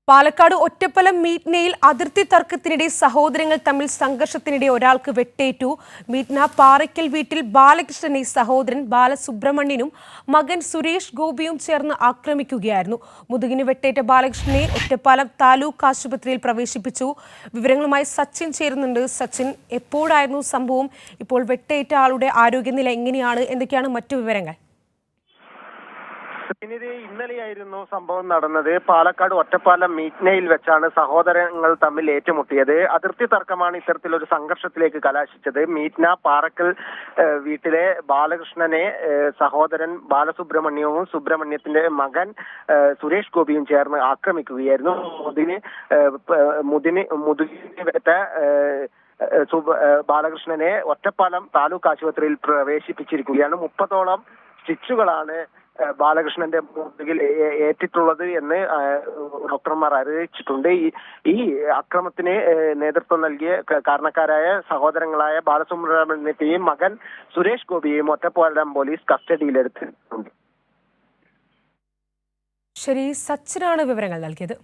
പാലക്കാട് ഒറ്റപ്പലം മീറ്റ്നയിൽ അതിർത്തി തർക്കത്തിനിടെ സഹോദരങ്ങൾ തമ്മിൽ സംഘർഷത്തിനിടെ ഒരാൾക്ക് വെട്ടേറ്റു. മീറ്റ്ന പാറയ്ക്കൽ വീട്ടിൽ ബാലകൃഷ്ണനെ സഹോദരൻ ബാലസുബ്രഹ്മണ്യനും മകൻ സുരേഷ് ഗോപിയും ചേർന്ന് ആക്രമിക്കുകയായിരുന്നു. മുതുകിന് വെട്ടേറ്റ ബാലകൃഷ്ണനെ ഒറ്റപ്പാലം താലൂക്ക് ആശുപത്രിയിൽ പ്രവേശിപ്പിച്ചു. വിവരങ്ങളുമായി സച്ചിൻ ചേരുന്നുണ്ട്. സച്ചിൻ, എപ്പോഴായിരുന്നു സംഭവം? ഇപ്പോൾ വെട്ടേറ്റ ആളുടെ ആരോഗ്യനില എങ്ങനെയാണ്? എന്തൊക്കെയാണ് മറ്റു വിവരങ്ങൾ? ഇന്നലെയായിരുന്നു സംഭവം നടന്നത്. പാലക്കാട് ഒറ്റപ്പാലം മീറ്റ്നയിൽ വെച്ചാണ് സഹോദരങ്ങൾ തമ്മിൽ ഏറ്റുമുട്ടിയത്. അതിർത്തി തർക്കമാണ് ഇത്തരത്തിലൊരു സംഘർഷത്തിലേക്ക് കലാശിച്ചത്. മീറ്റ്ന പാറക്കൽ വീട്ടിലെ ബാലകൃഷ്ണനെ സഹോദരൻ ബാലസുബ്രഹ്മണ്യവും സുബ്രഹ്മണ്യത്തിന്റെ മകൻ സുരേഷ് ഗോപിയും ചേർന്ന് ആക്രമിക്കുകയായിരുന്നു. മുതുകിന് ബാലകൃഷ്ണനെ ഒറ്റപ്പാലം താലൂക്ക് ആശുപത്രിയിൽ പ്രവേശിപ്പിച്ചിരിക്കുകയാണ്. 30ഓളം സ്റ്റിച്ചുകളാണ് ബാലകൃഷ്ണന്റെ മുതുകിൽ ഏറ്റിട്ടുള്ളത് എന്ന് ഡോക്ടർമാർ അറിയിച്ചിട്ടുണ്ട്. ഈ അക്രമത്തിന് നേതൃത്വം നൽകിയ കാരണക്കാരായ സഹോദരങ്ങളായ ബാലസുബ്രഹ്മണ്യത്തെയും മകൻ സുരേഷ് ഗോപിയെയും ഒറ്റപ്പാലം പോലീസ് കസ്റ്റഡിയിലെടുത്തിട്ടുണ്ട്. ശരി, സച്ചിനാണ് വിവരങ്ങൾ നൽകിയത്.